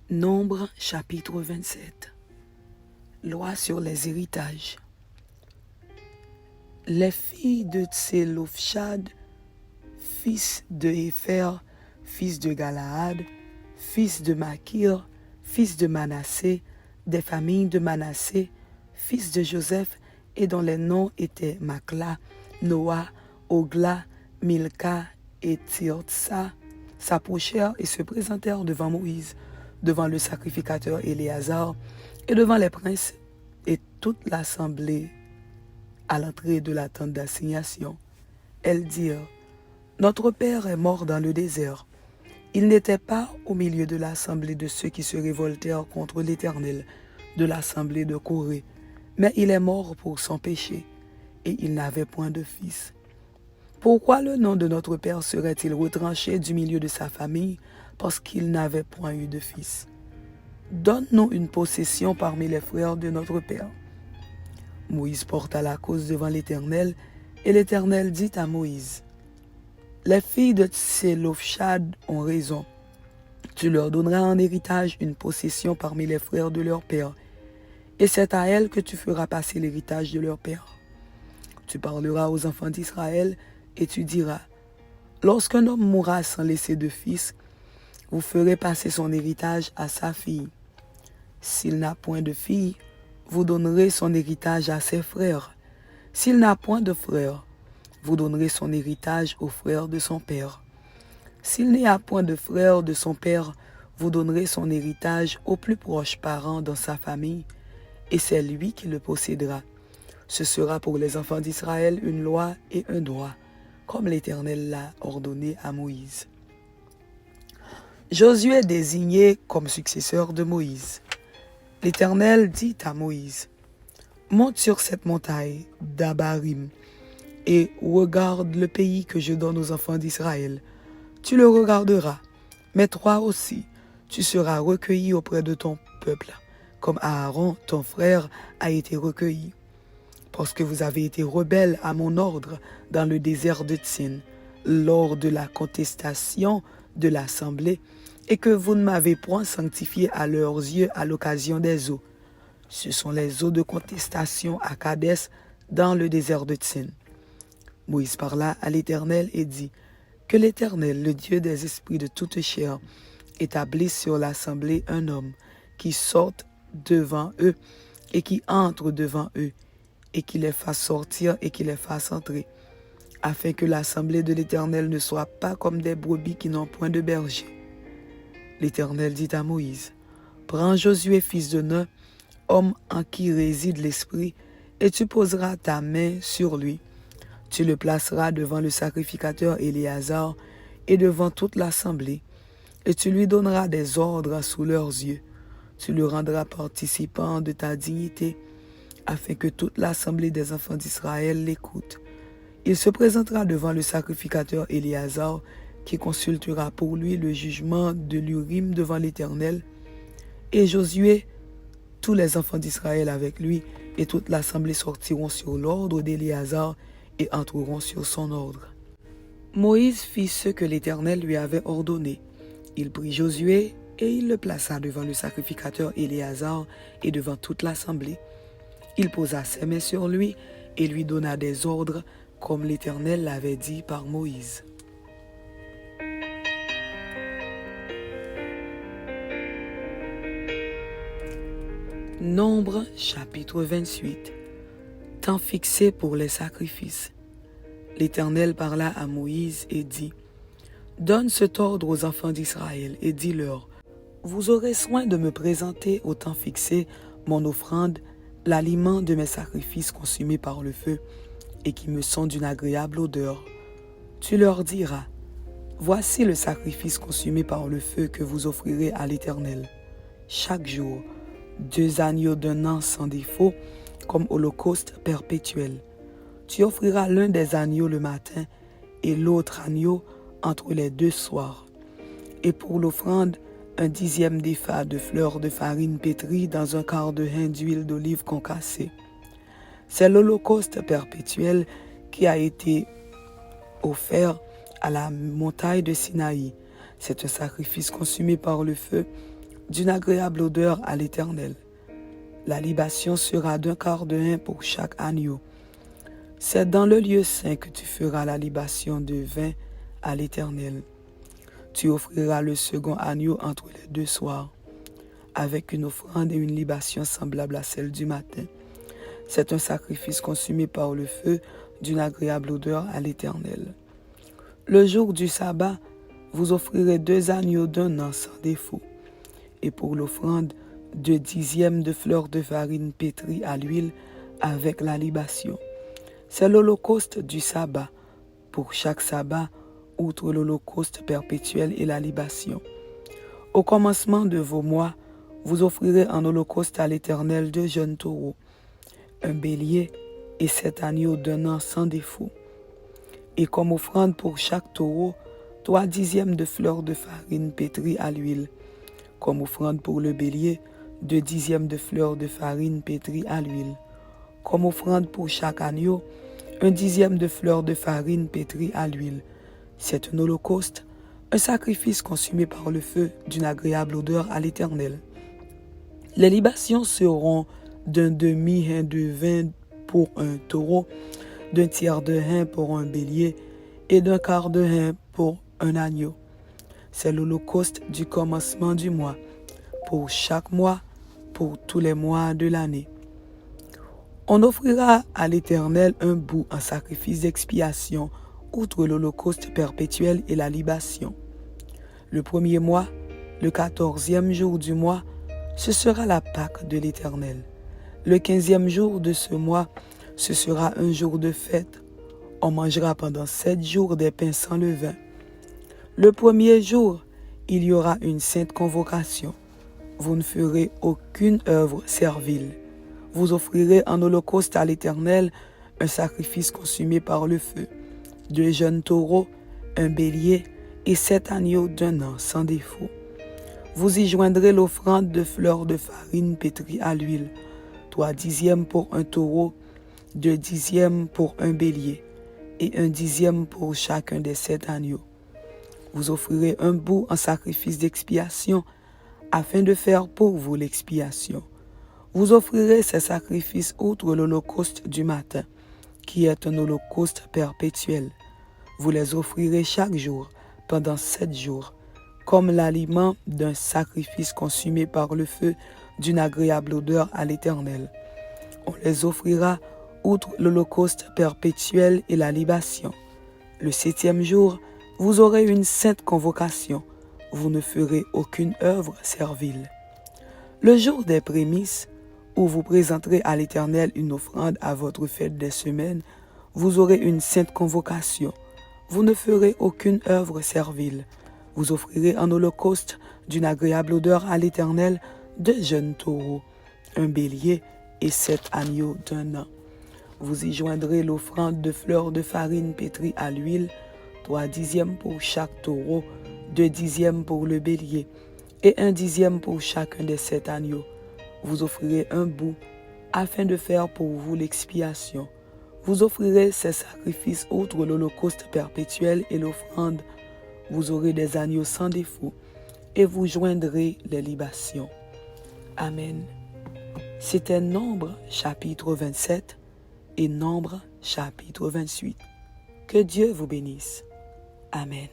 Nombre chapitre 27. Loi sur les héritages. Les filles de Tselophshad, fils de Hépher, fils de Galaad, fils de Makir, fils de Manassé, des familles de Manassé, fils de Joseph, et dont les noms étaient Makla, Noah, Ogla, Milka et Tirtsa, s'approchèrent et se présentèrent devant Moïse, devant le sacrificateur Éléazar et devant les princes et toute l'assemblée à l'entrée de la tente d'assignation. Elles dirent, « Notre père est mort dans le désert. Il n'était pas au milieu de l'assemblée de ceux qui se révoltèrent contre l'Éternel, de l'assemblée de Corée, mais il est mort pour son péché, et il n'avait point de fils. Pourquoi le nom de notre père serait-il retranché du milieu de sa famille, parce qu'il n'avait point eu de fils? Donne-nous une possession parmi les frères de notre père. » Moïse porta la cause devant l'Éternel, et l'Éternel dit à Moïse, « Les filles de Tselophshad ont raison. Tu leur donneras en héritage une possession parmi les frères de leur père, et c'est à elles que tu feras passer l'héritage de leur père. Tu parleras aux enfants d'Israël, et tu diras, « Lorsqu'un homme mourra sans laisser de fils, vous ferez passer son héritage à sa fille. S'il n'a point de fille, vous donnerez son héritage à ses frères. S'il n'a point de frères, vous donnerez son héritage aux frères de son père. S'il n'y a point de frères de son père, vous donnerez son héritage aux plus proches parents dans sa famille, et c'est lui qui le possédera. Ce sera pour les enfants d'Israël une loi et un droit, comme l'Éternel l'a ordonné à Moïse. » Josué désigné comme successeur de Moïse. L'Éternel dit à Moïse, « Monte sur cette montagne d'Abarim et regarde le pays que je donne aux enfants d'Israël. Tu le regarderas, mais toi aussi, tu seras recueilli auprès de ton peuple, comme Aaron, ton frère, a été recueilli. Parce que vous avez été rebelles à mon ordre dans le désert de Tsin, lors de la contestation de l'assemblée, et que vous ne m'avez point sanctifié à leurs yeux à l'occasion des eaux. Ce sont les eaux de contestation à Kadès dans le désert de Tsin. » Moïse parla à l'Éternel et dit, « Que l'Éternel, le Dieu des esprits de toute chair, établisse sur l'assemblée un homme qui sorte devant eux et qui entre devant eux, et qui les fasse sortir et qui les fasse entrer, afin que l'assemblée de l'Éternel ne soit pas comme des brebis qui n'ont point de berger. » L'Éternel dit à Moïse, « Prends Josué, fils de Nun, homme en qui réside l'Esprit, et tu poseras ta main sur lui. Tu le placeras devant le sacrificateur Éléazar et devant toute l'assemblée, et tu lui donneras des ordres sous leurs yeux. Tu le rendras participant de ta dignité, afin que toute l'assemblée des enfants d'Israël l'écoute. Il se présentera devant le sacrificateur Éléazar, qui consultera pour lui le jugement de l'Urim devant l'Éternel. Et Josué, tous les enfants d'Israël avec lui, et toute l'assemblée sortiront sur l'ordre d'Éléazar et entreront sur son ordre. » Moïse fit ce que l'Éternel lui avait ordonné. Il prit Josué et il le plaça devant le sacrificateur Éléazar et devant toute l'assemblée. Il posa ses mains sur lui et lui donna des ordres comme l'Éternel l'avait dit par Moïse. Nombre chapitre 28. Temps fixé pour les sacrifices. L'Éternel parla à Moïse et dit, « Donne cet ordre aux enfants d'Israël et dis-leur, vous aurez soin de me présenter au temps fixé mon offrande, l'aliment de mes sacrifices consumés par le feu et qui me sont d'une agréable odeur. Tu leur diras, voici le sacrifice consumé par le feu que vous offrirez à l'Éternel. Chaque jour, 2 agneaux d'un an sans défaut, comme holocauste perpétuel. Tu offriras l'un des agneaux le matin et l'autre agneau entre les 2 soirs. Et pour l'offrande, 1/10 d'épha de fleurs de farine pétrie dans un quart de hin d'huile d'olive concassée. C'est l'holocauste perpétuel qui a été offert à la montagne de Sinaï. C'est un sacrifice consumé par le feu, d'une agréable odeur à l'Éternel. La libation sera d'un quart de hin pour chaque agneau. C'est dans le lieu saint que tu feras la libation de vin à l'Éternel. Tu offriras le second agneau entre les 2 soirs, avec une offrande et une libation semblable à celle du matin. C'est un sacrifice consumé par le feu d'une agréable odeur à l'Éternel. Le jour du sabbat, vous offrirez 2 agneaux d'un an sans défaut, et pour l'offrande, 2 dixièmes de fleurs de farine pétrie à l'huile avec la libation. C'est l'holocauste du sabbat, pour chaque sabbat, outre l'holocauste perpétuel et la libation. Au commencement de vos mois, vous offrirez en holocauste à l'Éternel 2 jeunes taureaux, un bélier et 7 agneaux d'un an sans défaut. Et comme offrande pour chaque taureau, 3 dixièmes de fleurs de farine pétrie à l'huile. Comme offrande pour le bélier, 2 dixièmes de fleurs de farine pétrie à l'huile. Comme offrande pour chaque agneau, 1 dixième de fleurs de farine pétrie à l'huile. C'est un holocauste, un sacrifice consumé par le feu d'une agréable odeur à l'Éternel. Les libations seront d'un demi-hin de vin pour un taureau, d'un tiers de hin pour un bélier et d'un quart de hin pour un agneau. C'est l'holocauste du commencement du mois, pour chaque mois, pour tous les mois de l'année. On offrira à l'Éternel un bouc en sacrifice d'expiation, outre l'holocauste perpétuel et la libation. Le premier mois, le 14e jour du mois, ce sera la Pâque de l'Éternel. Le 15e jour de ce mois, ce sera un jour de fête. On mangera pendant 7 jours des pains sans levain. Le premier jour, il y aura une sainte convocation. Vous ne ferez aucune œuvre servile. Vous offrirez en holocauste à l'Éternel un sacrifice consumé par le feu, 2 jeunes taureaux, un bélier et 7 agneaux d'un an sans défaut. Vous y joindrez l'offrande de fleurs de farine pétrie à l'huile, 3 dixièmes pour un taureau, 2 dixièmes pour un bélier et 1 dixième pour chacun des 7 agneaux. Vous offrirez un bouc en sacrifice d'expiation afin de faire pour vous l'expiation. Vous offrirez ces sacrifices outre l'holocauste du matin, qui est un holocauste perpétuel. Vous les offrirez chaque jour, pendant 7 jours, comme l'aliment d'un sacrifice consumé par le feu d'une agréable odeur à l'Éternel. On les offrira outre l'holocauste perpétuel et la libation. Le 7e jour, vous aurez une sainte convocation. Vous ne ferez aucune œuvre servile. Le jour des prémices, où vous présenterez à l'Éternel une offrande à votre fête des semaines, vous aurez une sainte convocation. Vous ne ferez aucune œuvre servile. Vous offrirez en holocauste d'une agréable odeur à l'Éternel 2 jeunes taureaux, un bélier et 7 agneaux d'un an. Vous y joindrez l'offrande de fleurs de farine pétrie à l'huile, 3 dixièmes pour chaque taureau, 2 dixièmes pour le bélier et 1 dixième pour chacun des 7 agneaux. Vous offrirez un bouc afin de faire pour vous l'expiation. Vous offrirez ces sacrifices outre l'holocauste perpétuel et l'offrande. Vous aurez des agneaux sans défaut et vous joindrez les libations. Amen. C'était Nombre chapitre 27 et Nombre chapitre 28. Que Dieu vous bénisse. Amen.